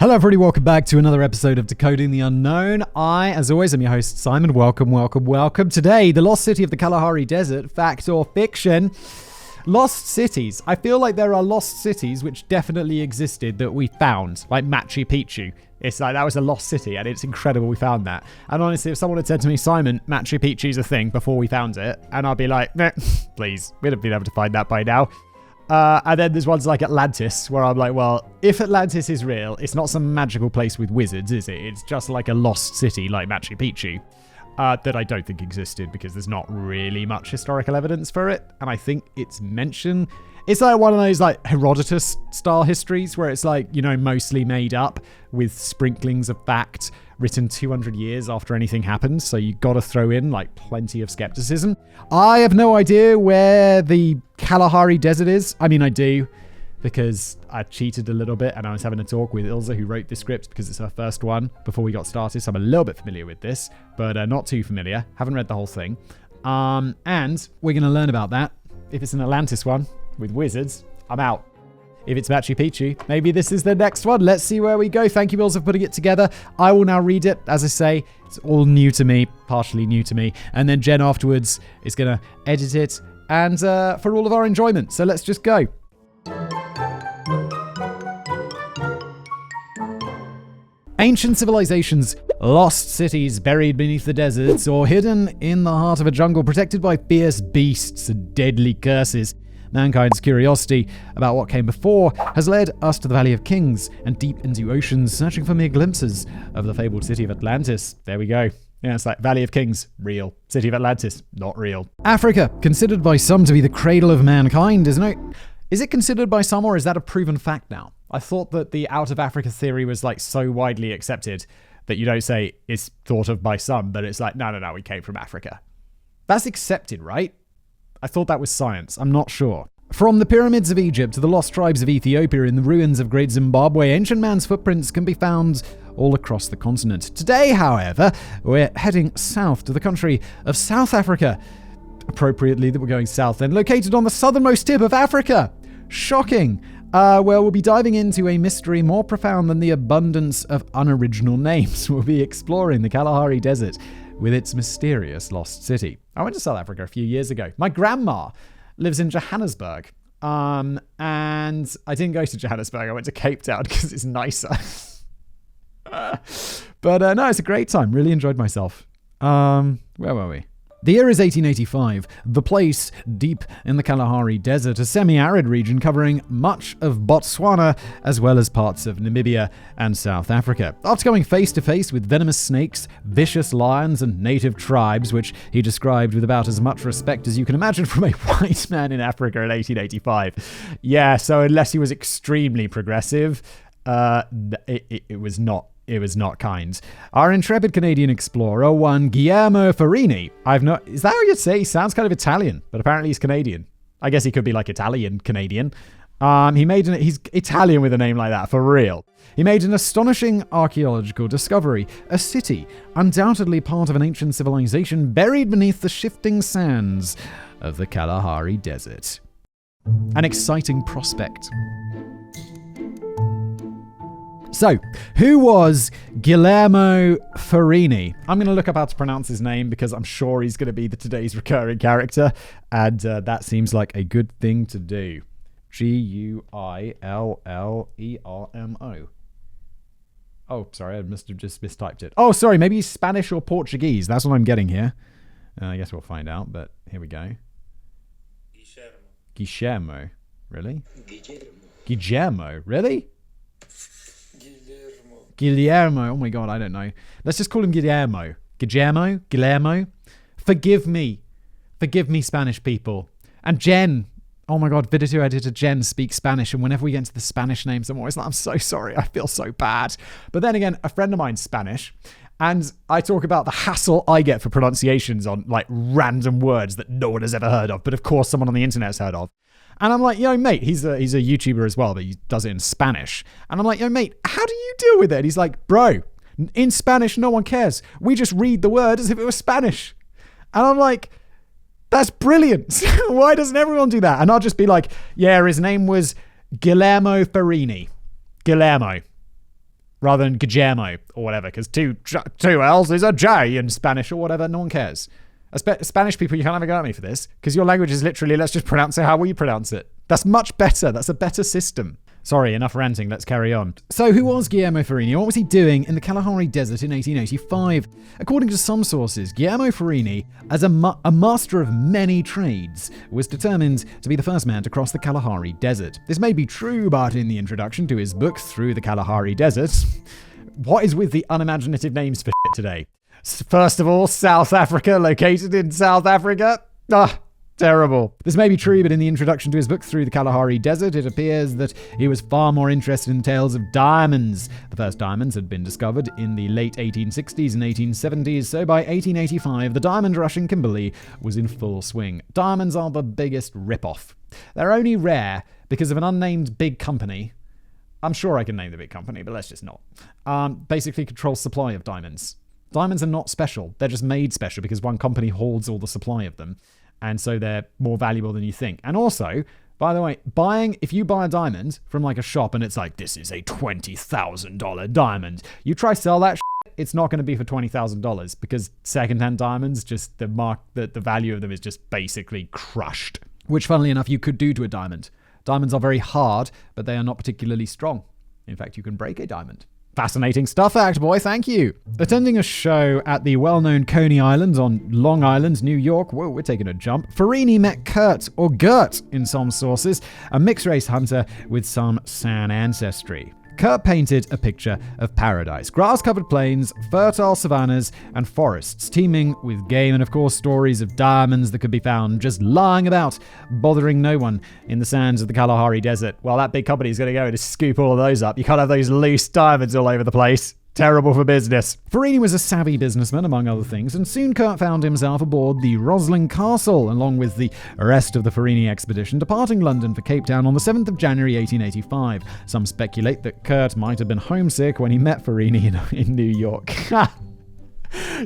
Hello everybody, welcome back to another episode of Decoding the Unknown. I, as always, am your host, Simon. Welcome. Today, the lost city of the Kalahari Desert, fact or fiction? Lost cities. I feel like there are lost cities which definitely existed that we found, like Machu Picchu. It's like, that was a lost city, and it's incredible we found that. And honestly, if someone had said to me, Simon, Machu Picchu's a thing before we found it, and I'd be like, nah, please, we'd have been able to find that by now. And then there's ones like Atlantis, where I'm like, well, if Atlantis is real, it's not some magical place with wizards, is it? It's just like a lost city like Machu Picchu that I don't think existed because there's not really much historical evidence for it. And I think it's mentioned. It's like one of those like Herodotus style histories where it's like, you know, mostly made up with sprinklings of fact written 200 years after anything happened. So you got to throw in like plenty of skepticism. I have no idea where the Kalahari Desert is. I mean, I do because I cheated a little bit and I was having a talk with Ilza who wrote this script because it's her first one before we got started. So I'm a little bit familiar with this, but not too familiar. Haven't read the whole thing. And we're going to learn about that. If it's an Atlantis one with wizards, I'm out. If it's Machu Picchu, maybe this is the next one. Let's see where we go. Thank you, Ilza, for putting it together. I will now read it. As I say, it's all new to me, partially new to me. And then Jen afterwards is going to edit it and for all of our enjoyment. So let's just go. Ancient civilizations, lost cities buried beneath the deserts or hidden in the heart of a jungle protected by fierce beasts and deadly curses. Mankind's curiosity about what came before has led us to the Valley of Kings and deep into oceans, searching for mere glimpses of the fabled city of Atlantis. There we go. Yeah, it's like Valley of Kings, real. City of Atlantis, not real. Africa, considered by some to be the cradle of mankind, is it considered by some or is that a proven fact now? I thought that the out of Africa theory was like so widely accepted that you don't say it's thought of by some, but it's like, no, we came from Africa. That's accepted, right? I thought that was science. I'm not sure. From the pyramids of Egypt to the lost tribes of Ethiopia in the ruins of Great Zimbabwe, ancient man's footprints can be found all across the continent. Today, however, we're heading south to the country of South Africa. Appropriately that we're going south then, located on the southernmost tip of Africa. Shocking. Where we'll be diving into a mystery more profound than the abundance of unoriginal names. We'll be exploring the Kalahari Desert with its mysterious lost city. I went to South Africa a few years ago. My grandma lives in Johannesburg. And I didn't go to Johannesburg. I went to Cape Town because it's nicer. But no, it's a great time. Really enjoyed myself. Where were we? The year is 1885. The place, deep in the Kalahari Desert, a semi-arid region covering much of Botswana as well as parts of Namibia and South Africa. After going face-to-face with venomous snakes, vicious lions and native tribes, which he described with about as much respect as you can imagine from a white man in Africa in 1885. Yeah, so unless he was extremely progressive, it was not. It was not kind. Our intrepid Canadian explorer, one Guillermo Farini. Is that how you'd say? He sounds kind of Italian, but apparently he's Canadian. I guess he could be like Italian Canadian. He's Italian with a name like that, for real. He made an astonishing archaeological discovery. A city, undoubtedly part of an ancient civilization buried beneath the shifting sands of the Kalahari Desert. An exciting prospect. So, who was Guillermo Farini? I'm going to look up how to pronounce his name because I'm sure he's going to be today's recurring character, and that seems like a good thing to do. Guillermo. Oh, sorry, I must have just mistyped it. Oh, sorry, maybe he's Spanish or Portuguese. That's what I'm getting here. I guess we'll find out, but here we go. Guillermo. Really? Guillermo. Really? Guillermo. Oh my God, I don't know. Let's just call him Guillermo. Guillermo. Forgive me, Spanish people. And Jen. Oh my God, video editor Jen speaks Spanish, and whenever we get into the Spanish names, I'm always like, I'm so sorry. I feel so bad. But then again, a friend of mine's Spanish, and I talk about the hassle I get for pronunciations on like random words that no one has ever heard of, but of course someone on the internet's heard of. And I'm like, yo, mate, he's a YouTuber as well, but he does it in Spanish. And I'm like, yo, mate, how do you deal with it? And he's like, bro, in Spanish, no one cares. We just read the word as if it was Spanish. And I'm like, that's brilliant. Why doesn't everyone do that? And I'll just be like, yeah, his name was Guillermo Farini. Guillermo. rather than Guillermo or whatever, because two L's is a J in Spanish or whatever. No one cares. Spanish people, you can't have a go at me for this, because your language is literally, let's just pronounce it how we pronounce it. That's much better. That's a better system. Sorry, enough ranting. Let's carry on. So who was Guillermo Farini? What was he doing in the Kalahari Desert in 1885? According to some sources, Guillermo Farini, as a master of many trades, was determined to be the first man to cross the Kalahari Desert. This may be true, but in the introduction to his book, Through the Kalahari Desert, what is with the unimaginative names for shit today? First of all, South Africa, located in South Africa. Terrible. This may be true, but in the introduction to his book, Through the Kalahari Desert, it appears that he was far more interested in tales of diamonds. The first diamonds had been discovered in the late 1860s and 1870s, so by 1885, the diamond rush in Kimberley was in full swing. Diamonds are the biggest rip-off. They're only rare because of an unnamed big company. I'm sure I can name the big company, but let's just not. Basically controls supply of diamonds. Diamonds are not special. They're just made special because one company holds all the supply of them. And so they're more valuable than you think. And also, by the way, if you buy a diamond from like a shop and it's like, this is a $20,000 diamond, you try sell that shit, it's not going to be for $20,000 because secondhand diamonds, just the value of them is just basically crushed. Which, funnily enough, you could do to a diamond. Diamonds are very hard, but they are not particularly strong. In fact, you can break a diamond. Fascinating stuff, Act Boy, thank you. Attending a show at the well-known Coney Island on Long Island, New York, whoa, we're taking a jump, Farini met Kurt, or Gert in some sources, a mixed-race hunter with some San ancestry. Kurt painted a picture of paradise, grass-covered plains, fertile savannas, and forests teeming with game and, of course, stories of diamonds that could be found just lying about, bothering no one in the sands of the Kalahari Desert. Well, that big company is going to go and scoop all of those up. You can't have those loose diamonds all over the place. Terrible for business. Farini was a savvy businessman, among other things, and soon Kurt found himself aboard the Roslin Castle, along with the rest of the Farini expedition, departing London for Cape Town on the 7th of January 1885. Some speculate that Kurt might have been homesick when he met Farini in New York.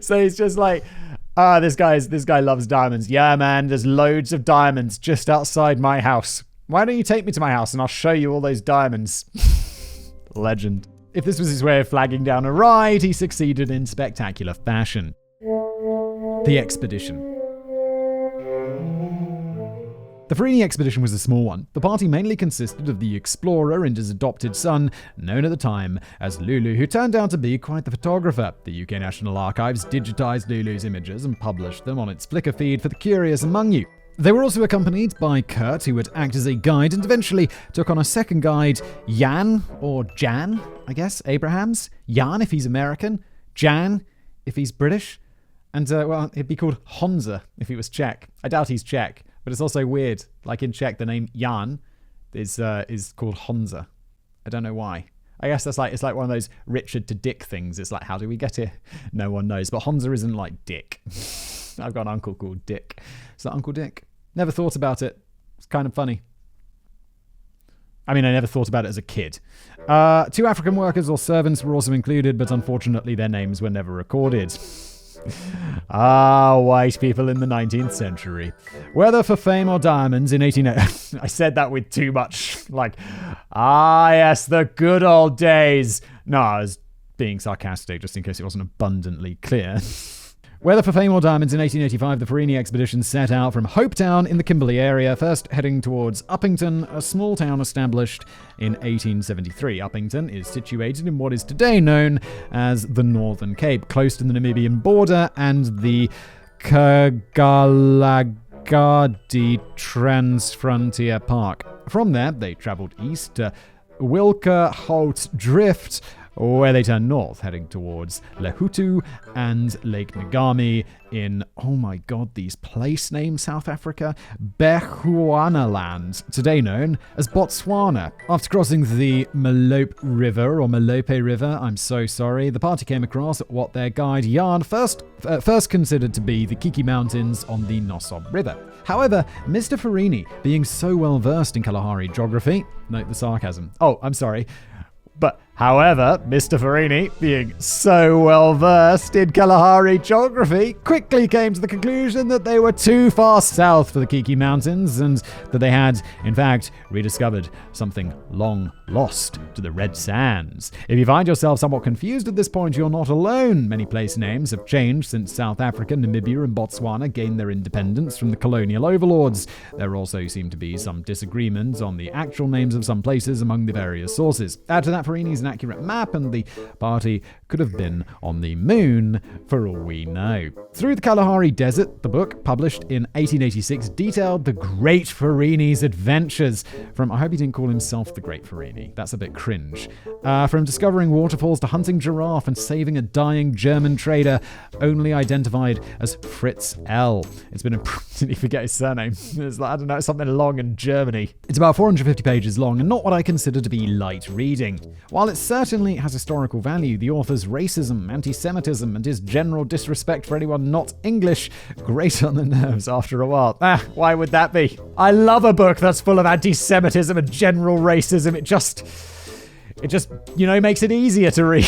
So he's just like, this guy loves diamonds. Yeah, man, there's loads of diamonds just outside my house. Why don't you take me to my house and I'll show you all those diamonds? Legend. If this was his way of flagging down a ride, he succeeded in spectacular fashion. The expedition. The Farini expedition was a small one. The party mainly consisted of the explorer and his adopted son, known at the time as Lulu, who turned out to be quite the photographer. The UK National Archives digitized Lulu's images and published them on its Flickr feed for the curious among you. They were also accompanied by Kurt, who would act as a guide and eventually took on a second guide, Jan, or Jan, I guess, Abrahams. Jan if he's American, Jan if he's British, and, it'd be called Honza if he was Czech. I doubt he's Czech, but it's also weird. Like in Czech, the name Jan is called Honza. I don't know why. I guess it's like one of those Richard to Dick things. It's like, how do we get here? No one knows. But Honza isn't like Dick. I've got an uncle called Dick. Is that Uncle Dick? Never thought about it. It's kind of funny. I mean, I never thought about it as a kid. 2 African workers or servants were also included, but unfortunately their names were never recorded. White people in the 19th century. Whether for fame or diamonds in 18... I said that with too much, yes, the good old days. No, I was being sarcastic, just in case it wasn't abundantly clear. Whether for fame or diamonds in 1885, the Farini expedition set out from Hopetown in the Kimberley area, first heading towards Uppington, a small town established in 1873. Uppington is situated in what is today known as the Northern Cape, close to the Namibian border and the Kgalagadi Transfrontier Park. From there, they travelled east to Wilkerhout Drift, where they turn north, heading towards Lehutu and Lake Ngami in, oh my god, these place names, South Africa, Bechuanaland, today known as Botswana. After crossing the Malope River, I'm so sorry, the party came across what their guide Jan first considered to be the Kiki Mountains on the Nossob River. However, Mr. Farini, being so well versed in Kalahari geography, note the sarcasm. Oh, I'm sorry, but However, Mr. Farini, being so well versed in Kalahari geography, quickly came to the conclusion that they were too far south for the Kiki Mountains and that they had, in fact, rediscovered something long lost to the Red Sands. If you find yourself somewhat confused at this point, you're not alone. Many place names have changed since South Africa, Namibia, and Botswana gained their independence from the colonial overlords. There also seem to be some disagreements on the actual names of some places among the various sources. Add to that Farini's an accurate map, and the party could have been on the moon, for all we know. Through the Kalahari Desert, the book, published in 1886, detailed the Great Farini's adventures from, I hope he didn't call himself the Great Farini, that's a bit cringe, from discovering waterfalls to hunting giraffe and saving a dying German trader, only identified as Fritz L. It's been did he forget his surname? It's like, I don't know, something long in Germany. It's about 450 pages long and not what I consider to be light reading. While it certainly has historical value, the author's racism, anti-Semitism, and his general disrespect for anyone not English grate on the nerves after a while. Why would that be? I love a book that's full of anti-Semitism and general racism. It just, makes it easier to read.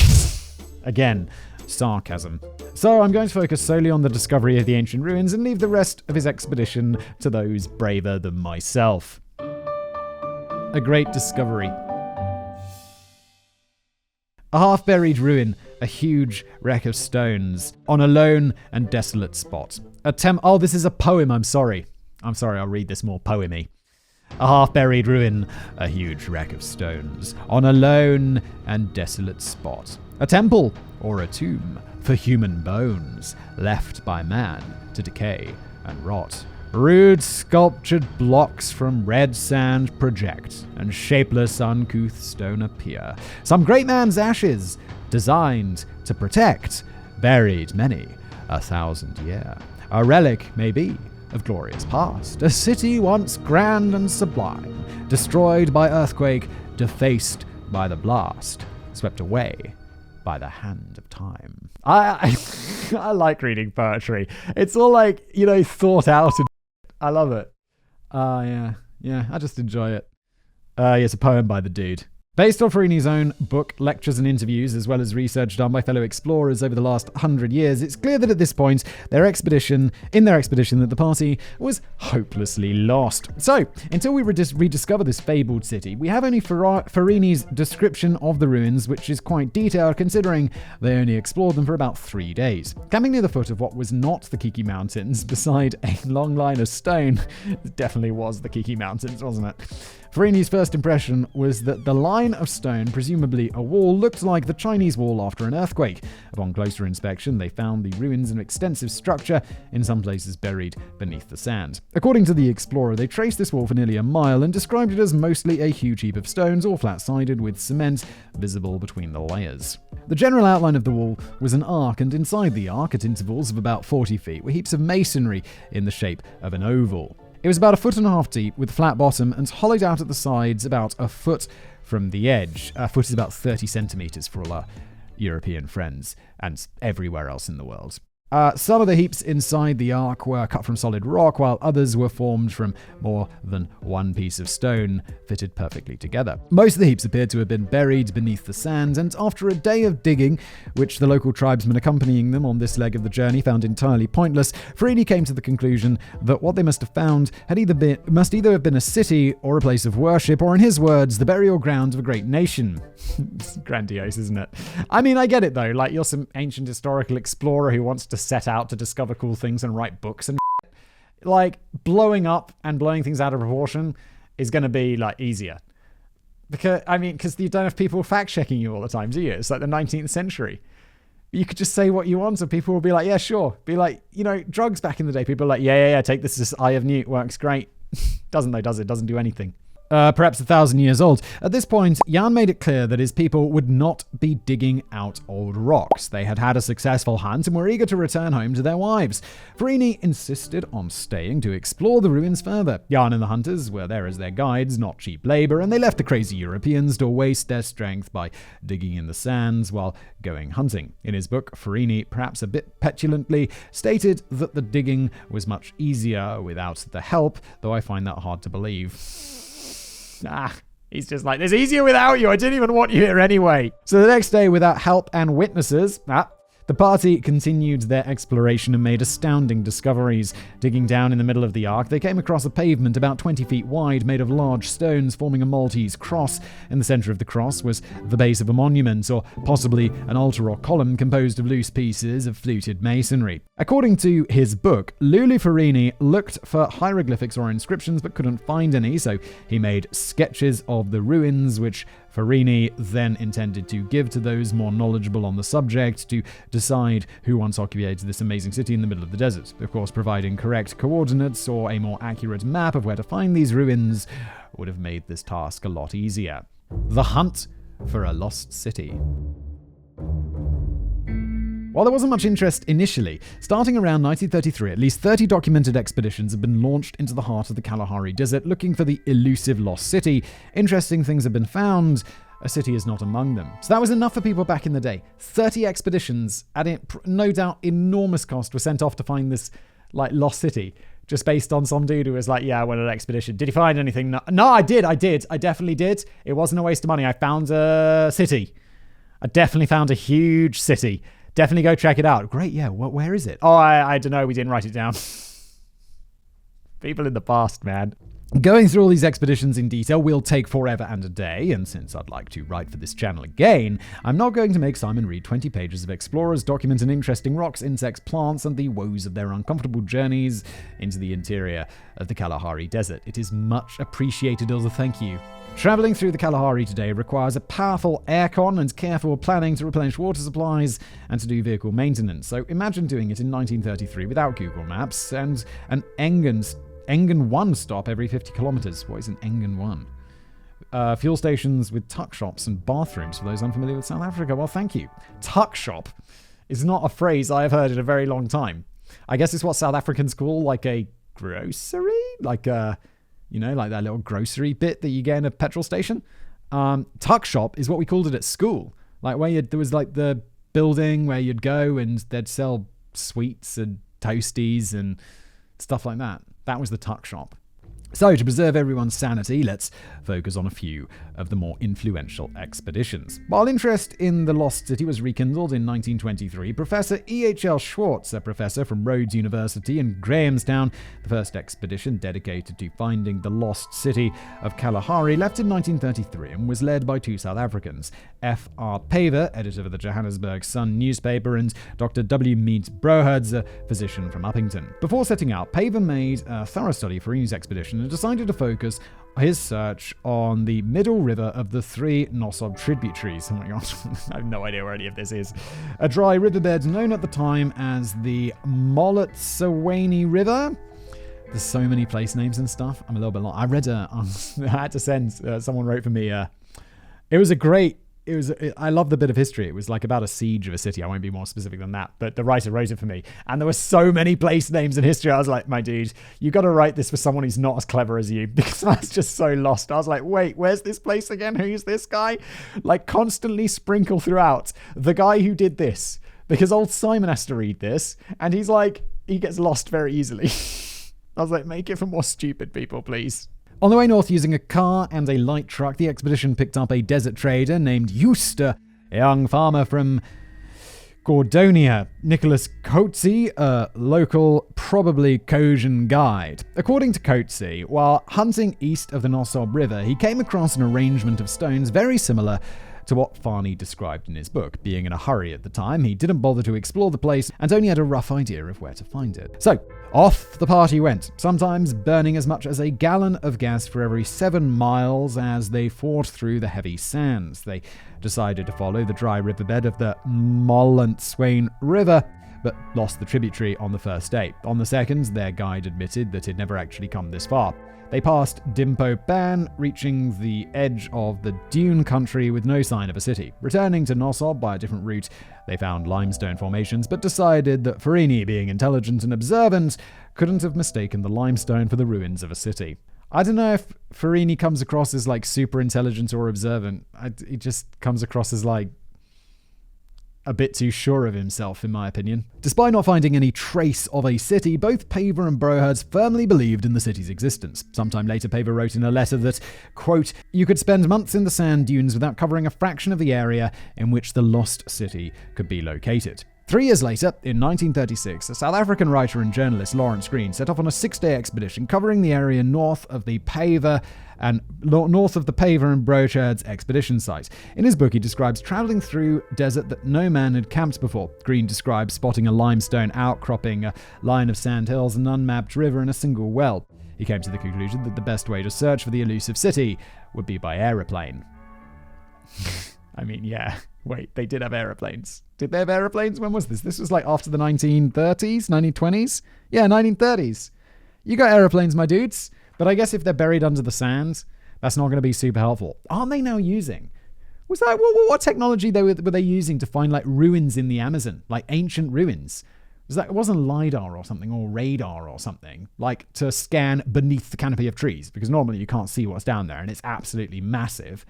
Again, sarcasm. So I'm going to focus solely on the discovery of the ancient ruins and leave the rest of his expedition to those braver than myself. A great discovery. A half-buried ruin, a huge wreck of stones, on a lone and desolate spot. This is a poem, I'm sorry, I'll read this more poemy. A half-buried ruin, a huge wreck of stones, on a lone and desolate spot. A temple, or a tomb, for human bones, left by man to decay and rot. Rude sculptured blocks from red sand project, and shapeless uncouth stone appear. Some great man's ashes, designed to protect, buried many 1,000 year. A relic, maybe, of glorious past. A city once grand and sublime, destroyed by earthquake, defaced by the blast, swept away by the hand of time. I like reading poetry. It's all like, thought out and I love it. Yeah, I just enjoy it. It's a poem by the dude. Based on Farini's own book, lectures and interviews, as well as research done by fellow explorers over the last 100 years, it's clear that at this point, in their expedition, that the party was hopelessly lost. So, until we rediscover this fabled city, we have only Farini's description of the ruins, which is quite detailed considering they only explored them for about 3 days. Camping near the foot of what was not the Kiki Mountains, beside a long line of stone, it definitely was the Kiki Mountains, wasn't it? Farini's first impression was that the line of stone, presumably a wall, looked like the Chinese wall after an earthquake. Upon closer inspection, they found the ruins of an extensive structure, in some places buried beneath the sand. According to the explorer, they traced this wall for nearly a mile and described it as mostly a huge heap of stones, all flat-sided, with cement visible between the layers. The general outline of the wall was an arc, and inside the arc, at intervals of about 40 feet, were heaps of masonry in the shape of an oval. It was about 1.5 feet deep with a flat bottom and hollowed out at the sides about a foot from the edge. A foot is about 30 centimeters for all our European friends and everywhere else in the world. Some of the heaps inside the ark were cut from solid rock, while others were formed from more than one piece of stone fitted perfectly together. Most of the heaps appeared to have been buried beneath the sand, and after a day of digging, which the local tribesmen accompanying them on this leg of the journey found entirely pointless, Farini came to the conclusion that what they must have found must either have been a city or a place of worship, or in his words, the burial ground of a great nation. It's grandiose, isn't it? I mean, I get it though. Like, you're some ancient historical explorer who wants to set out to discover cool things and write books and like blowing up and blowing things out of proportion is going to be like easier because you don't have people fact checking you all the time, do you? It's like the 19th century. You could just say what you want and people will be like, yeah, sure. Be like, drugs back in the day, people are like, yeah, take this Eye of Newt, works great. Doesn't though, does it? Doesn't do anything. Perhaps 1,000 years old. At this point, Jan made it clear that his people would not be digging out old rocks. They had had a successful hunt and were eager to return home to their wives. Farini insisted on staying to explore the ruins further. Jan and the hunters were there as their guides, not cheap labor, and they left the crazy Europeans to waste their strength by digging in the sands while going hunting. In his book, Farini, perhaps a bit petulantly, stated that the digging was much easier without the help, though I find that hard to believe. He's just like, it's easier without you. I didn't even want you here anyway. So the next day, without help and witnesses, the party continued their exploration and made astounding discoveries. Digging down in the middle of the ark, they came across a pavement about 20 feet wide made of large stones forming a Maltese cross. In the center of the cross was the base of a monument, or possibly an altar or column composed of loose pieces of fluted masonry. According to his book, Lulu Farini looked for hieroglyphics or inscriptions but couldn't find any, so he made sketches of the ruins, which Farini then intended to give to those more knowledgeable on the subject to decide who once occupied this amazing city in the middle of the desert. Of course, providing correct coordinates or a more accurate map of where to find these ruins would have made this task a lot easier. The hunt for a lost city. While there wasn't much interest initially, starting around 1933, at least 30 documented expeditions have been launched into the heart of the Kalahari Desert looking for the elusive lost city. Interesting things have been found. A city is not among them. So that was enough for people back in the day. 30 expeditions at no doubt enormous cost were sent off to find this lost city. Just based on some dude who was like, yeah, I went on an expedition. Did he find anything? No, I did. I definitely did. It wasn't a waste of money. I found a city. I definitely found a huge city. Definitely go check it out. Great, yeah. Where is it? Oh, I don't know. We didn't write it down. People in the past, man. Going through all these expeditions in detail will take forever and a day, and since I'd like to write for this channel again, I'm not going to make Simon read 20 pages of explorers documenting interesting rocks, insects, plants, and the woes of their uncomfortable journeys into the interior of the Kalahari Desert. It is much appreciated as a thank you. Traveling through the Kalahari today requires a powerful aircon and careful planning to replenish water supplies and to do vehicle maintenance. So imagine doing it in 1933 without Google Maps and an Engen 1 stop every 50 kilometers. What is an Engen 1? Fuel stations with tuck shops and bathrooms for those unfamiliar with South Africa. Well, thank you. Tuck shop is not a phrase I have heard in a very long time. I guess it's what South Africans call like a grocery? Like that little grocery bit that you get in a petrol station. Tuck shop is what we called it at school. Like there was like the building where you'd go and they'd sell sweets and toasties and stuff like that. That was the tuck shop. So, to preserve everyone's sanity, let's focus on a few of the more influential expeditions. While interest in the lost city was rekindled in 1923, Professor E.H.L. Schwartz, a professor from Rhodes University in Grahamstown, the first expedition dedicated to finding the lost city of Kalahari, left in 1933 and was led by two South Africans, F.R. Paver, editor of the Johannesburg Sun newspaper, and Dr. W. Mead Brohurds, a physician from Uppington. Before setting out, Paver made a thorough study for Farini's expedition and decided to focus his search on the middle river of the three Nossob tributaries. Oh my gosh, I have no idea where any of this is. A dry riverbed known at the time as the Molotshawane River. There's so many place names and stuff. I'm a little bit lost. I read I had to send, someone wrote for me, I love the bit of history. It was like about a siege of a city. I won't be more specific than that, but the writer wrote it for me. And there were so many place names in history. I was like, my dude, you got to write this for someone who's not as clever as you, because I was just so lost. I was like, wait, where's this place again? Who's this guy? Like constantly sprinkle throughout the guy who did this, because old Simon has to read this. And he's like, he gets lost very easily. I was like, make it for more stupid people, please. On the way north using a car and a light truck, the expedition picked up a desert trader named Euster, a young farmer from Gordonia, Nicholas Coetzee, a local, probably Cajun guide. According to Coetzee, while hunting east of the Nossob River, he came across an arrangement of stones very similar to what Farini described in his book. Being in a hurry at the time, he didn't bother to explore the place and only had a rough idea of where to find it. So, off the party went, sometimes burning as much as a gallon of gas for every 7 miles as they fought through the heavy sands. They decided to follow the dry riverbed of the Molotshawane River, but lost the tributary on the first day. On the second, their guide admitted that he'd never actually come this far. They passed Dimpo Ban, reaching the edge of the dune country with no sign of a city. Returning to Nossob by a different route, they found limestone formations, but decided that Farini, being intelligent and observant, couldn't have mistaken the limestone for the ruins of a city. I don't know if Farini comes across as like super intelligent or observant. He just comes across as like a bit too sure of himself, in my opinion. Despite not finding any trace of a city, both Paver and Brohurds firmly believed in the city's existence. Sometime later, Paver wrote in a letter that, quote, "You could spend months in the sand dunes without covering a fraction of the area in which the lost city could be located." 3 years later, in 1936, a South African writer and journalist, Lawrence Green, set off on a 6-day expedition covering the area north of the Paver and Brohurds expedition site. In his book, he describes traveling through desert that no man had camped before. Green describes spotting a limestone outcropping, a line of sand hills, an unmapped river, and a single well. He came to the conclusion that the best way to search for the elusive city would be by aeroplane. I mean, yeah. Wait, they did have aeroplanes. Did they have aeroplanes? When was this? This was like after the 1930s, 1920s? Yeah, 1930s. You got aeroplanes, my dudes. But I guess if they're buried under the sand, that's not going to be super helpful. Aren't they now using? Was that what technology were they using to find like ruins in the Amazon, like ancient ruins? It wasn't LiDAR or something, or radar or something, like to scan beneath the canopy of trees, because normally you can't see what's down there, and it's absolutely massive.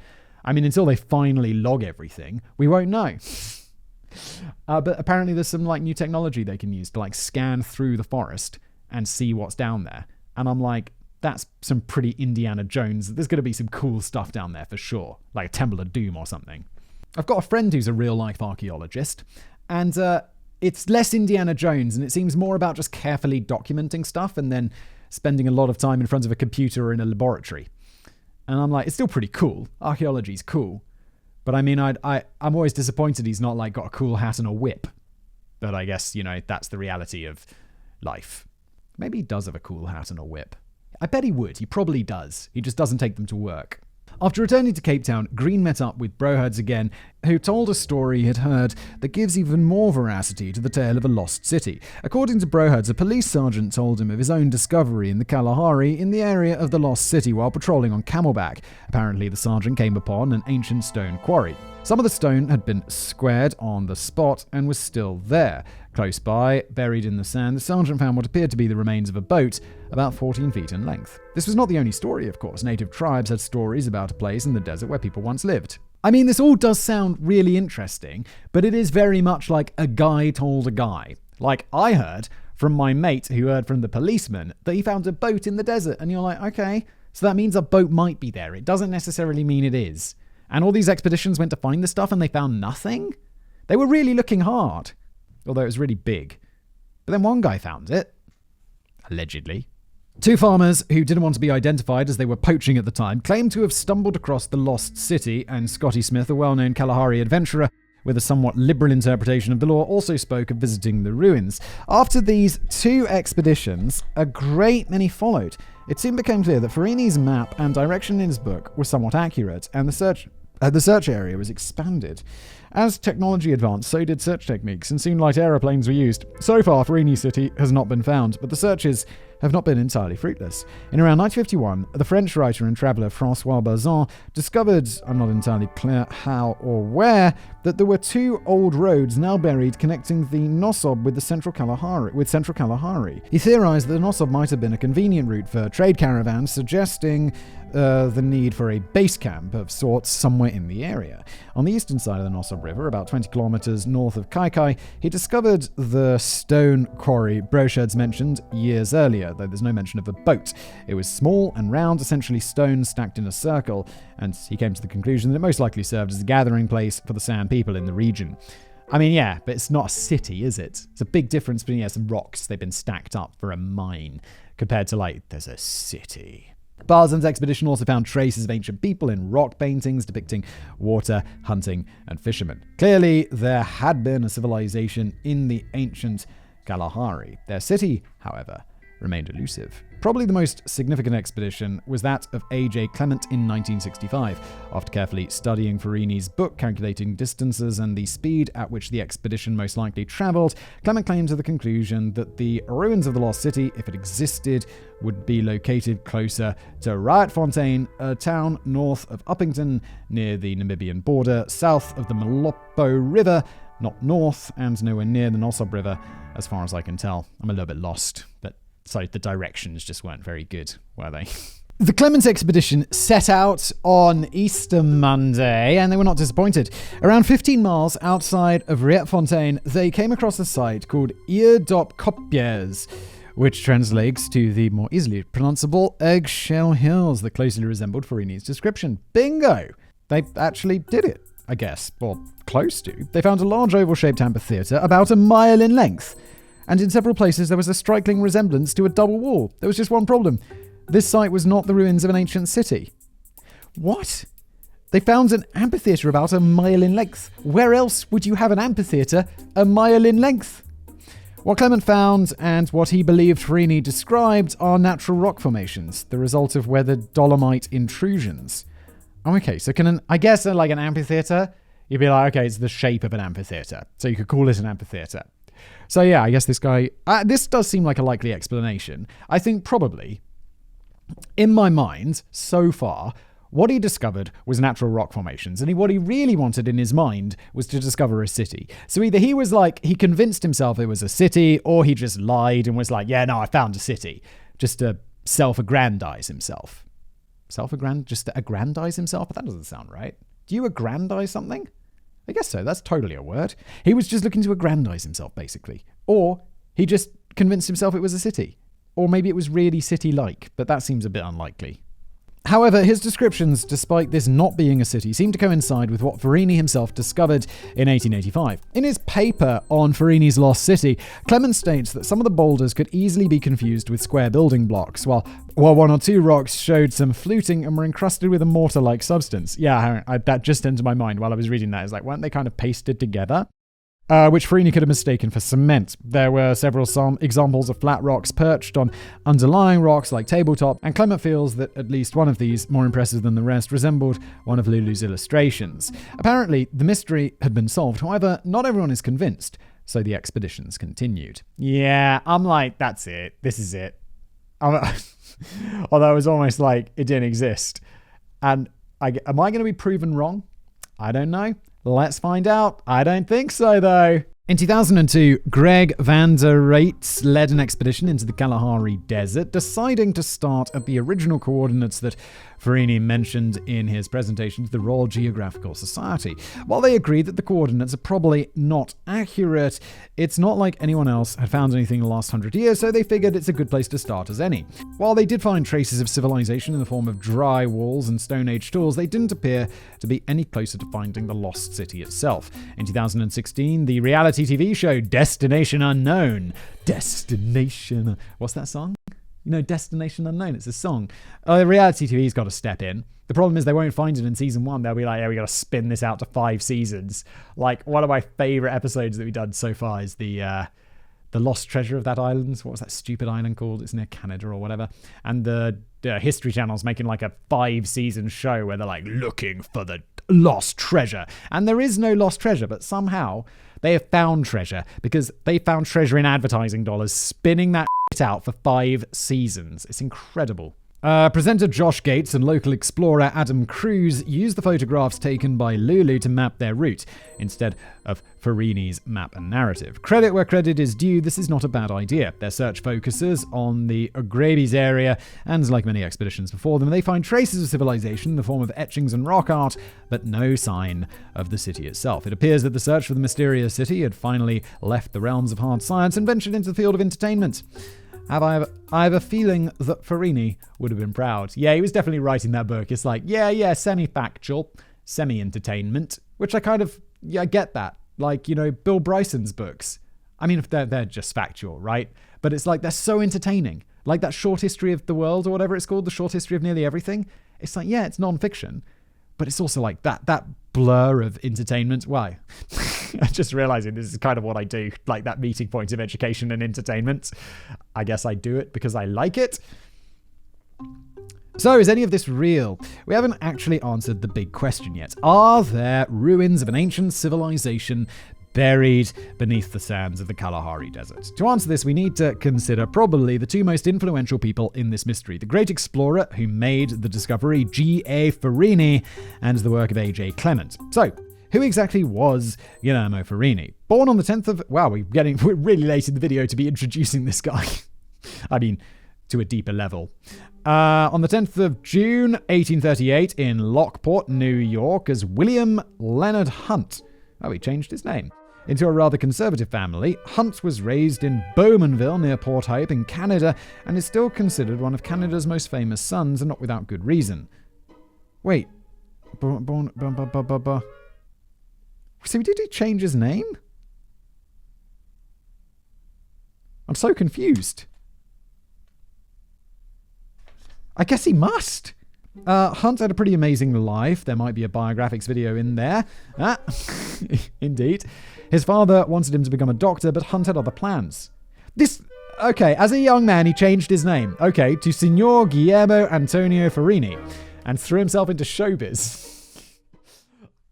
I mean, until they finally log everything, we won't know. But apparently there's some like new technology they can use to like scan through the forest and see what's down there. And I'm like, that's some pretty Indiana Jones. There's going to be some cool stuff down there for sure, like a Temple of Doom or something. I've got a friend who's a real-life archaeologist, and it's less Indiana Jones, and it seems more about just carefully documenting stuff and then spending a lot of time in front of a computer or in a laboratory. And I'm like, it's still pretty cool. Archaeology's cool. But I mean, I'm always disappointed he's not like got a cool hat and a whip. But I guess, that's the reality of life. Maybe he does have a cool hat and a whip. I bet he would. He probably does. He just doesn't take them to work. After returning to Cape Town, Green met up with Brohurds again, who told a story he had heard that gives even more veracity to the tale of a lost city. According to Brohurds, a police sergeant told him of his own discovery in the Kalahari in the area of the lost city while patrolling on Camelback. Apparently, the sergeant came upon an ancient stone quarry. Some of the stone had been squared on the spot and was still there. Close by, buried in the sand, the sergeant found what appeared to be the remains of a boat, about 14 feet in length. This was not the only story, of course. Native tribes had stories about a place in the desert where people once lived. I mean, this all does sound really interesting, but it is very much like a guy told a guy. Like, I heard from my mate who heard from the policeman that he found a boat in the desert, and you're like, okay, so that means a boat might be there. It doesn't necessarily mean it is. And all these expeditions went to find this stuff and they found nothing? They were really looking hard. Although it was really big. But then one guy found it. Allegedly. 2 farmers, who didn't want to be identified as they were poaching at the time, claimed to have stumbled across the lost city, and Scotty Smith, a well-known Kalahari adventurer with a somewhat liberal interpretation of the law, also spoke of visiting the ruins. After these 2 expeditions, a great many followed. It soon became clear that Farini's map and direction in his book were somewhat accurate, and the search area was expanded. As technology advanced, so did search techniques, and soon light aeroplanes were used. So far, Farini City has not been found, but the searches have not been entirely fruitless. In around 1951, the French writer and traveller François Bazin discovered, I'm not entirely clear how or where, that there were 2 old roads now buried connecting the Nossob with Central Kalahari. He theorized that the Nossob might have been a convenient route for trade caravans, suggesting the need for a base camp of sorts somewhere in the area. On the eastern side of the Nossob River, about 20 kilometers north of Kaikai, he discovered the stone quarry Brohurds mentioned years earlier, though there's no mention of a boat. It was small and round, essentially stone stacked in a circle, and he came to the conclusion that it most likely served as a gathering place for the San people in the region. I mean, yeah, but it's not a city, is it? It's a big difference between some rocks they've been stacked up for a mine, compared to there's a city. Barzan's expedition also found traces of ancient people in rock paintings depicting water, hunting, and fishermen. Clearly, there had been a civilization in the ancient Kalahari. Their city, however, remained elusive. Probably the most significant expedition was that of A.J. Clement in 1965. After carefully studying Farini's book, calculating distances and the speed at which the expedition most likely traveled, Clement came to the conclusion that the ruins of the lost city, if it existed, would be located closer to Rietfontein, a town north of Uppington, near the Namibian border, south of the Malopo River, not north, and nowhere near the Nossob River, as far as I can tell. I'm a little bit lost, but so the directions just weren't very good, were they? The Clement expedition set out on Easter Monday, and they were not disappointed. Around 15 miles outside of Rietfontein, they came across a site called Kopjes, which translates to the more easily pronounceable Eggshell Hills that closely resembled Farini's description. Bingo! They actually did it, I guess, or close to. They found a large oval-shaped amphitheatre about a mile in length, and in several places there was a striking resemblance to a double wall. There was just one problem. This site was not the ruins of an ancient city. What? They found an amphitheatre about a mile in length. Where else would you have an amphitheatre a mile in length? What Clement found and what he believed Farini described are natural rock formations, the result of weathered dolomite intrusions. Oh, okay, so I guess like an amphitheatre, you'd be like, okay, it's the shape of an amphitheatre, so you could call it an amphitheatre. So yeah, I guess this guy, this does seem like a likely explanation. I think probably, in my mind, so far, what he discovered was natural rock formations, and what he really wanted in his mind was to discover a city. So either he was like, he convinced himself it was a city, or he just lied and was like, yeah, no, I found a city, just to self-aggrandize himself. Just to aggrandize himself? But that doesn't sound right. Do you aggrandize something? I guess so, that's totally a word. He was just looking to aggrandize himself, basically. Or he just convinced himself it was a city. Or maybe it was really city-like, but that seems a bit unlikely. However, his descriptions, despite this not being a city, seem to coincide with what Farini himself discovered in 1885. In his paper on Farini's lost city, Clement states that some of the boulders could easily be confused with square building blocks, while one or two rocks showed some fluting and were encrusted with a mortar-like substance. Yeah, that just entered my mind while I was reading that. It's like, weren't they kind of pasted together? Which Farini could have mistaken for cement. There were several examples of flat rocks perched on underlying rocks like tabletop, and Clement feels that at least one of these, more impressive than the rest, resembled one of Lulu's illustrations. Apparently, the mystery had been solved. However, not everyone is convinced, so the expeditions continued. Yeah, I'm like, that's it. This is it. Although it was almost like it didn't exist. And am I going to be proven wrong? I don't know. Let's find out. I don't think so, though. In 2002, Greg van der Reitz led an expedition into the Kalahari Desert, deciding to start at the original coordinates that Farini mentioned in his presentation to the Royal Geographical Society. While they agreed that the coordinates are probably not accurate, it's not like anyone else had found anything in the last 100 years, so they figured it's a good place to start as any. While they did find traces of civilization in the form of dry walls and Stone Age tools, they didn't appear to be any closer to finding the lost city itself. In 2016, the reality TV show Destination Unknown. What's that song? You know, Destination Unknown, it's a song. Reality TV's got to step in. The problem is they won't find it in season 1. They'll be like, yeah, we got to spin this out to 5 seasons. Like, one of my favorite episodes that we've done so far is the lost treasure of that island. What was that stupid island called? It's near Canada or whatever. And the History Channel's making like a 5-season show where they're like looking for the lost treasure. And there is no lost treasure, but somehow they have found treasure because they found treasure in advertising dollars, spinning that out for 5 seasons. It's incredible. Presenter Josh Gates and local explorer Adam Cruz used the photographs taken by Lulu to map their route, instead of Farini's map and narrative. Credit where credit is due, this is not a bad idea. Their search focuses on the Ogrebes area, and like many expeditions before them, they find traces of civilization in the form of etchings and rock art, but no sign of the city itself. It appears that the search for the mysterious city had finally left the realms of hard science and ventured into the field of entertainment. I have a feeling that Farini would have been proud. Yeah, he was definitely writing that book. It's like, yeah, semi-factual, semi-entertainment, which I get that. Like, you know, Bill Bryson's books. I mean, if they're just factual, right? But it's like, they're so entertaining. Like that short history of the world or whatever it's called, the short history of nearly everything. It's like, yeah, it's non-fiction, but it's also like that blur of entertainment. Why? I'm just realizing this is kind of what I do, like that meeting point of education and entertainment. I guess I do it because I like it. So, is any of this real? We haven't actually answered the big question yet. Are there ruins of an ancient civilization buried beneath the sands of the Kalahari Desert? To answer this, we need to consider probably the 2 most influential people in this mystery: the great explorer who made the discovery, G.A. Farini, and the work of A.J. Clement. So, who exactly was Guillermo Farini? Born on the 10th of... Wow, we're really late in the video to be introducing this guy. I mean, to a deeper level. On the 10th of June, 1838, in Lockport, New York, as William Leonard Hunt. Oh, he changed his name. Into a rather conservative family, Hunt was raised in Bowmanville near Port Hope in Canada and is still considered one of Canada's most famous sons, and not without good reason. Wait. So did he change his name? I'm so confused. I guess he must. Hunt had a pretty amazing life. There might be a biographics video in there. Indeed. His father wanted him to become a doctor, but Hunt had other plans. Okay, as a young man, he changed his name, to Signor Guillermo Antonio Farini, and threw himself into showbiz.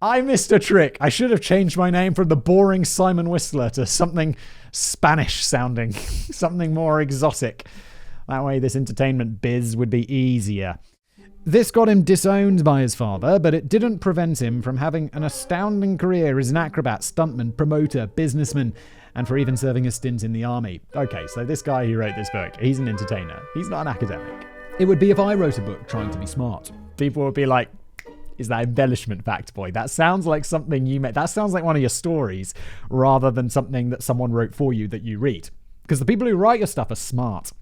I missed a trick. I should have changed my name from the boring Simon Whistler to something Spanish sounding, something more exotic. That way this entertainment biz would be easier. This got him disowned by his father, but it didn't prevent him from having an astounding career as an acrobat, stuntman, promoter, businessman, and for even serving a stint in the army. Okay, so this guy who wrote this book, he's an entertainer. He's not an academic. It would be if I wrote a book trying to be smart. People would be like, is that embellishment fact, boy? That sounds like something you made. That sounds like one of your stories rather than something that someone wrote for you that you read. Because the people who write your stuff are smart.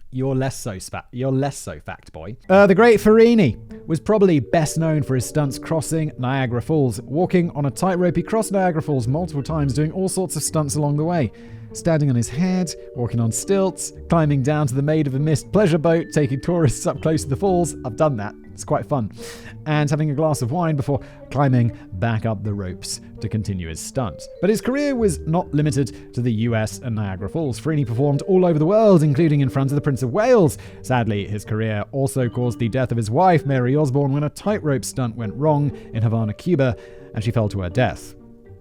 You're less so fact boy. The great Farini was probably best known for his stunts crossing Niagara Falls. Walking on a tightrope, he crossed Niagara Falls multiple times, doing all sorts of stunts along the way. Standing on his head, walking on stilts, climbing down to the Maid of the Mist pleasure boat, taking tourists up close to the falls. I've done that. It's quite fun. And having a glass of wine before climbing back up the ropes to continue his stunt. But his career was not limited to the US and Niagara Falls. Farini performed all over the world, including in front of the Prince of Wales. Sadly, his career also caused the death of his wife, Mary Osborne, when a tightrope stunt went wrong in Havana, Cuba, and she fell to her death.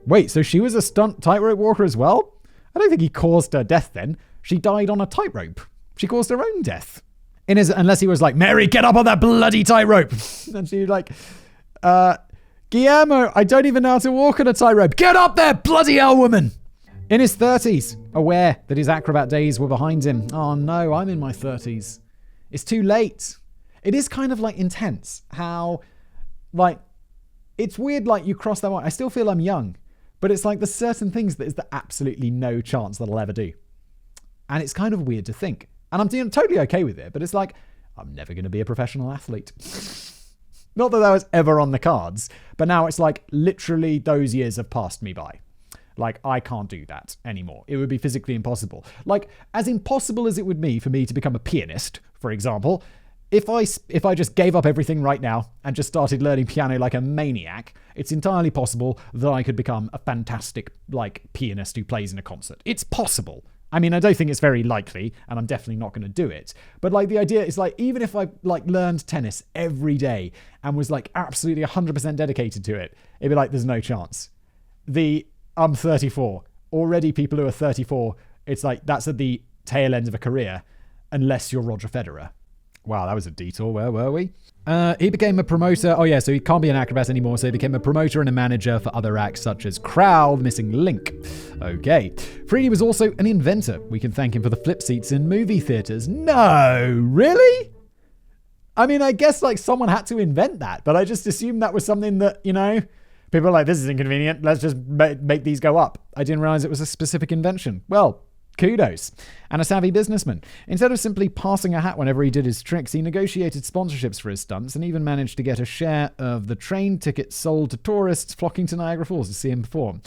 Wait, so she was a stunt tightrope walker as well? I don't think he caused her death then. She died on a tightrope. She caused her own death. Unless he was like, Mary, get up on that bloody tightrope. And she like, Guillermo, I don't even know how to walk on a tightrope. Get up there, bloody hell, woman. In his 30s, aware that his acrobat days were behind him. Oh no, I'm in my 30s. It's too late. It is kind of like intense how, like, it's weird like you cross that line. I still feel I'm young. But it's like there's certain things that is the absolutely no chance that I'll ever do. And it's kind of weird to think. And I'm totally okay with it, but it's like, I'm never going to be a professional athlete. Not that was ever on the cards, but now it's like literally those years have passed me by. Like, I can't do that anymore. It would be physically impossible. Like, as impossible as it would be for me to become a pianist, for example, if I just gave up everything right now and just started learning piano like a maniac, it's entirely possible that I could become a fantastic, like, pianist who plays in a concert. It's possible. I mean, I don't think it's very likely, and I'm definitely not going to do it. But, like, the idea is, like, even if I, like, learned tennis every day and was, like, absolutely 100% dedicated to it, it'd be like, there's no chance. I'm 34. Already people who are 34, it's like, that's at the tail end of a career, unless you're Roger Federer. Wow, that was a detour. Where were we? He became a promoter. Oh yeah, so he can't be an acrobat anymore, so he became a promoter and a manager for other acts such as Crow, the Missing Link. Okay. Farini was also an inventor. We can thank him for the flip seats in movie theaters. No, really? I mean, I guess like someone had to invent that, but I just assumed that was something that, you know, people are like, this is inconvenient. Let's just make these go up. I didn't realize it was a specific invention. Well, kudos. And a savvy businessman. Instead of simply passing a hat whenever he did his tricks, he negotiated sponsorships for his stunts and even managed to get a share of the train tickets sold to tourists flocking to Niagara Falls to see him perform.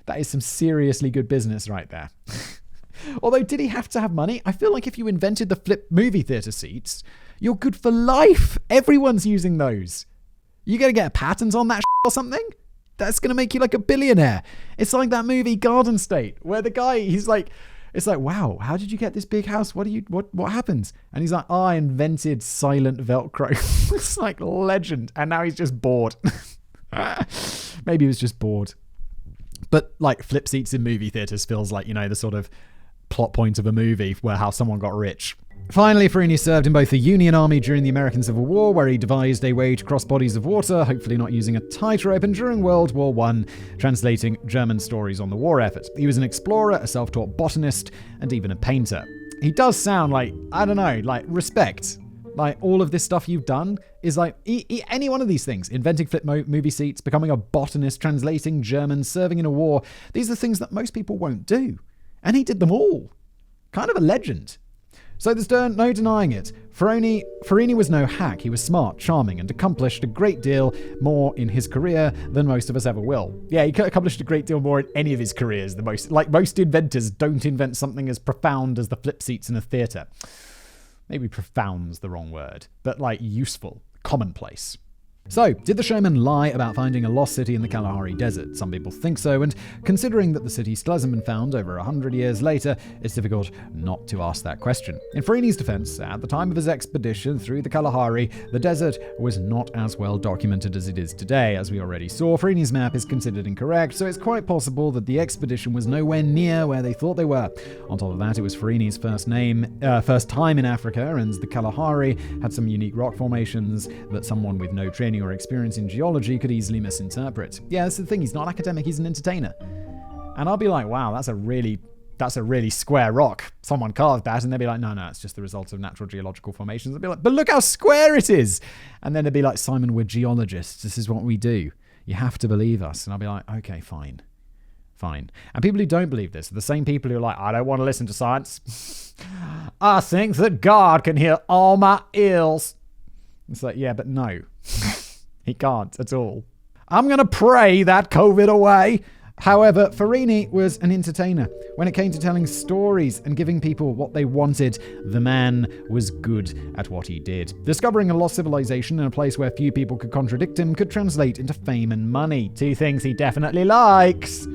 That is some seriously good business right there. Although, did he have to have money? I feel like if you invented the flip movie theater seats, you're good for life. Everyone's using those. You gonna get a patent on that or something? That's gonna make you like a billionaire. It's like that movie Garden State, where the guy, he's like, it's like, wow, how did you get this big house? What happens? And he's like, oh, I invented silent Velcro. It's like legend. And now he's just bored. Maybe he was just bored. But like flip seats in movie theaters feels like, you know, the sort of plot point of a movie where how someone got rich. Finally, Farini served in both the Union Army during the American Civil War, where he devised a way to cross bodies of water, hopefully not using a tightrope, and during World War I, translating German stories on the war effort. He was an explorer, a self-taught botanist, and even a painter. he does sound like, I don't know, like respect. Like all of this stuff you've done is like any one of these things. Inventing flip movie seats, becoming a botanist, translating German, serving in a war. These are things that most people won't do. And he did them all. Kind of a legend. So there's no denying it. Farini was no hack. He was smart, charming, and accomplished a great deal more in his career than most of us ever will. Yeah, he accomplished a great deal more in any of his careers. Most inventors don't invent something as profound as the flip seats in a theatre. Maybe profound's the wrong word, but like useful, commonplace. So, did the showman lie about finding a lost city in the Kalahari Desert? Some people think so, and considering that the city still hasn't been found over 100 years later, it's difficult not to ask that question. In Farini's defense, at the time of his expedition through the Kalahari, the desert was not as well documented as it is today. As we already saw, Farini's map is considered incorrect, so it's quite possible that the expedition was nowhere near where they thought they were. On top of that, it was Farini's first time in Africa, and the Kalahari had some unique rock formations that someone with no training or experience in geology could easily misinterpret. Yeah, that's the thing. He's not an academic, he's an entertainer. And I'll be like, wow, that's a really square rock. Someone carved that, and they'll be like, no, it's just the result of natural geological formations. I'll be like, but look how square it is. And then they'll be like, Simon, we're geologists. This is what we do. You have to believe us. And I'll be like, okay, fine. And people who don't believe this are the same people who are like, I don't want to listen to science. I think that God can heal all my ills. It's like, yeah, but no. He can't at all. I'm going to pray that COVID away. However, Farini was an entertainer. When it came to telling stories and giving people what they wanted, the man was good at what he did. Discovering a lost civilization in a place where few people could contradict him could translate into fame and money. Two things he definitely likes.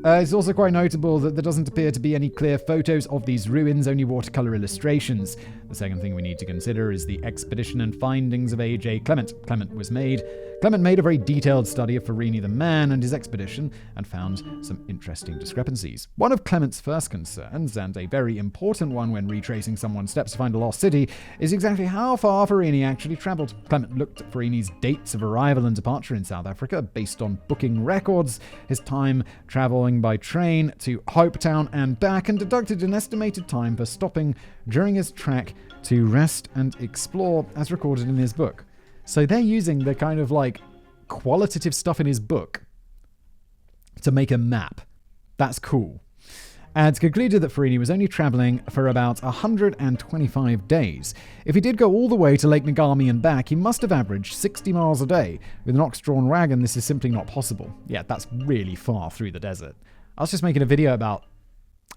It's also quite notable that there doesn't appear to be any clear photos of these ruins, only watercolor illustrations. The second thing we need to consider is the expedition and findings of A.J. Clement. Clement made a very detailed study of Farini the man and his expedition and found some interesting discrepancies. One of Clement's first concerns, and a very important one when retracing someone's steps to find a lost city, is exactly how far Farini actually traveled. Clement looked at Farini's dates of arrival and departure in South Africa based on booking records, his time traveling by train to Hopetown and back, and deducted an estimated time for stopping during his trek to rest and explore as recorded in his book. So they're using the kind of like qualitative stuff in his book to make a map. That's cool. And concluded that Farini was only traveling for about 125 days. If he did go all the way to Lake Ngami and back, he must have averaged 60 miles a day. With an ox-drawn wagon, this is simply not possible. Yeah, that's really far through the desert. I was just making a video about...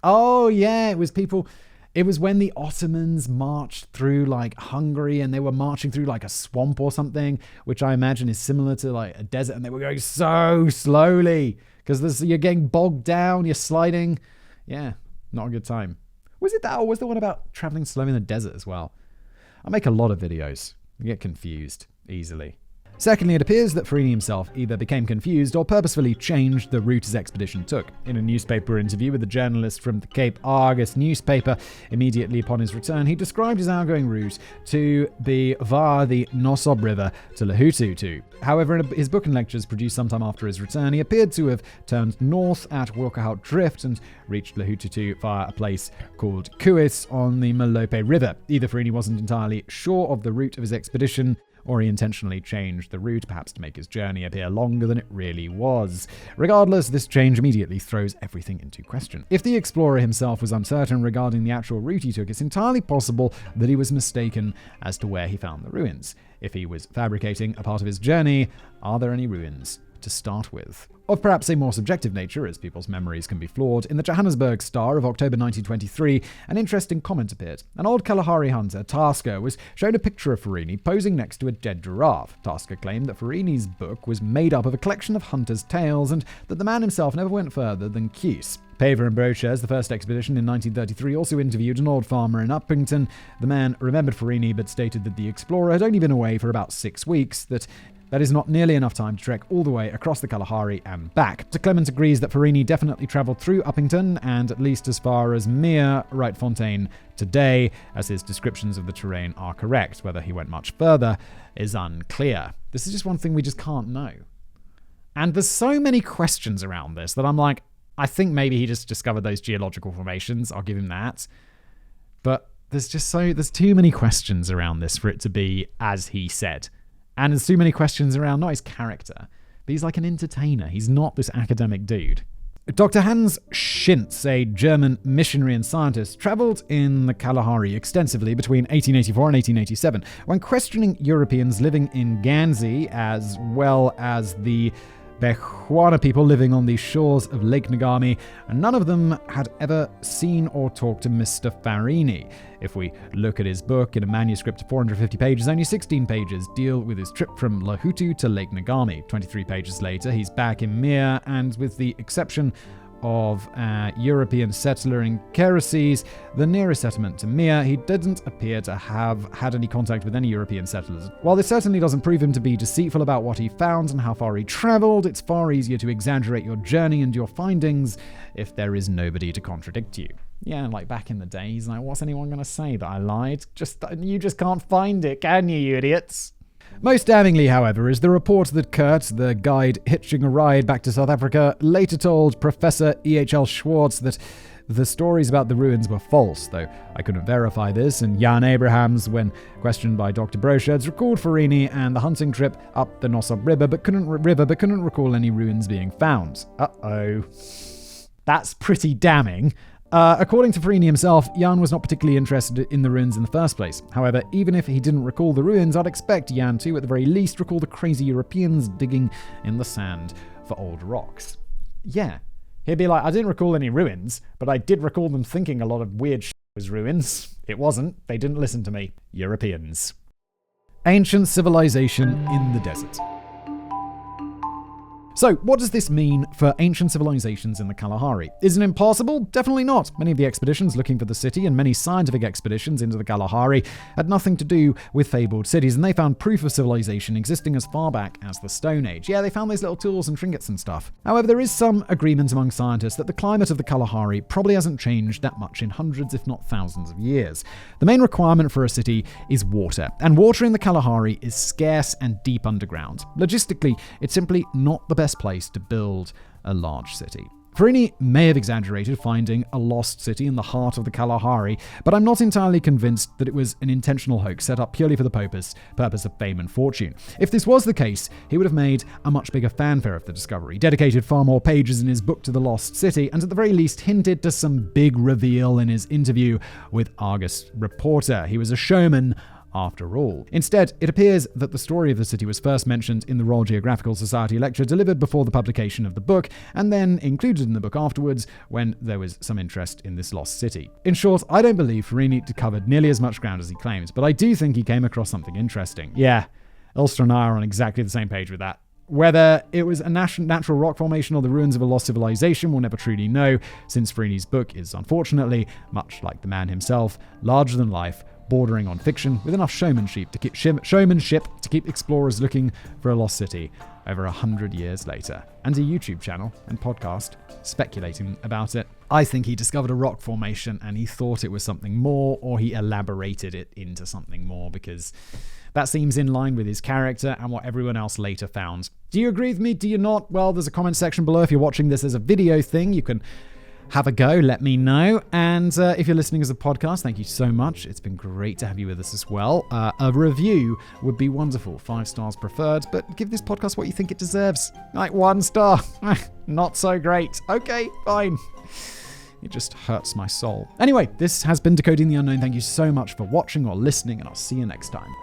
Oh, yeah, it was when the Ottomans marched through like Hungary and they were marching through like a swamp or something, which I imagine is similar to like a desert, and they were going so slowly because you're getting bogged down, you're sliding. Yeah, not a good time. Was it that, or was the one about traveling slow in the desert as well? I make a lot of videos. I get confused easily. Secondly, it appears that Farini himself either became confused or purposefully changed the route his expedition took. In a newspaper interview with a journalist from the Cape Argus newspaper immediately upon his return, he described his outgoing route to be via the Nossob River to Lesotho. However, in his book and lectures produced sometime after his return, he appeared to have turned north at Wilkerhout Drift and reached Lesotho via a place called Kuis on the Malope River. Either Farini wasn't entirely sure of the route of his expedition, or he intentionally changed the route, perhaps to make his journey appear longer than it really was. Regardless, this change immediately throws everything into question. If the explorer himself was uncertain regarding the actual route he took, it's entirely possible that he was mistaken as to where he found the ruins. If he was fabricating a part of his journey, are there any ruins to start with? Of perhaps a more subjective nature, as people's memories can be flawed, in the Johannesburg Star of October 1923, an interesting comment appeared. An old Kalahari hunter, Tasker, was shown a picture of Farini posing next to a dead giraffe. Tasker claimed that Farini's book was made up of a collection of hunters' tales and that the man himself never went further than Kuis. Paver and Brochers, the first expedition in 1933, also interviewed an old farmer in Uppington. The man remembered Farini but stated that the explorer had only been away for about 6 weeks, that is not nearly enough time to trek all the way across the Kalahari and back. Sir Clement agrees that Farini definitely travelled through Uppington and at least as far as Mere Rietfontein today, as his descriptions of the terrain are correct. Whether he went much further is unclear. This is just one thing we just can't know. And there's so many questions around this that I'm like, I think maybe he just discovered those geological formations. I'll give him that. But there's too many questions around this for it to be as he said. And there's too many questions around not his character, but he's like an entertainer. He's not this academic dude. Dr. Hans Schintz, a German missionary and scientist, traveled in the Kalahari extensively between 1884 and 1887 when questioning Europeans living in Guernsey as well as the Bechuana people living on the shores of Lake Ngami, and none of them had ever seen or talked to Mr. Farini. If we look at his book in a manuscript of 450 pages, only 16 pages deal with his trip from Lahutu to Lake Ngami. 23 pages later, he's back in Mir, and with the exception of a European settler in Kereses, the nearest settlement to Mir, he didn't appear to have had any contact with any European settlers. While this certainly doesn't prove him to be deceitful about what he found and how far he traveled, it's far easier to exaggerate your journey and your findings if there is nobody to contradict you. Yeah, like back in the day, he's like, what's anyone going to say that I lied? You just can't find it, can you idiots? Most damningly, however, is the report that Kurt, the guide hitching a ride back to South Africa, later told Professor E.H.L. Schwartz that the stories about the ruins were false, though I couldn't verify this, and Jan Abrahams, when questioned by Dr. Brochurds, recalled Farini and the hunting trip up the Nossob River, but couldn't recall any ruins being found. Uh-oh. That's pretty damning. According to Farini himself, Jan was not particularly interested in the ruins in the first place. However, even if he didn't recall the ruins, I'd expect Jan to, at the very least, recall the crazy Europeans digging in the sand for old rocks. Yeah, he'd be like, I didn't recall any ruins, but I did recall them thinking a lot of weird shit was ruins. It wasn't. They didn't listen to me. Europeans. Ancient civilization in the desert. So, what does this mean for ancient civilizations in the Kalahari? Is it impossible? Definitely not. Many of the expeditions looking for the city and many scientific expeditions into the Kalahari had nothing to do with fabled cities, and they found proof of civilization existing as far back as the Stone Age. Yeah, they found those little tools and trinkets and stuff. However, there is some agreement among scientists that the climate of the Kalahari probably hasn't changed that much in hundreds, if not thousands of years. The main requirement for a city is water, and water in the Kalahari is scarce and deep underground. Logistically, it's simply not the best place to build a large city. Farini may have exaggerated finding a lost city in the heart of the Kalahari, but I'm not entirely convinced that it was an intentional hoax set up purely for the purpose of fame and fortune. If this was the case, he would have made a much bigger fanfare of the discovery, dedicated far more pages in his book to the lost city, and at the very least hinted to some big reveal in his interview with Argus reporter. He was a showman after all. Instead, it appears that the story of the city was first mentioned in the Royal Geographical Society lecture delivered before the publication of the book, and then included in the book afterwards when there was some interest in this lost city. In short, I don't believe Farini covered nearly as much ground as he claims, but I do think he came across something interesting. Yeah, Ulster and I are on exactly the same page with that. Whether it was a natural rock formation or the ruins of a lost civilization, we'll never truly know, since Farini's book is unfortunately, much like the man himself, larger than life, bordering on fiction, with enough showmanship to keep explorers looking for a lost city over 100 years later, and a YouTube channel and podcast speculating about it. I think he discovered a rock formation and he thought it was something more, or he elaborated it into something more, because that seems in line with his character and what everyone else later found. Do you agree with me? Do you not? Well, there's a comment section below. If you're watching this as a video thing, you can have a go, let me know. And if you're listening as a podcast, thank you so much. It's been great to have you with us as well. A review would be wonderful. 5 stars preferred, but give this podcast what you think it deserves. Like 1 star. Not so great. Okay, fine. It just hurts my soul. Anyway, this has been Decoding the Unknown. Thank you so much for watching or listening, and I'll see you next time.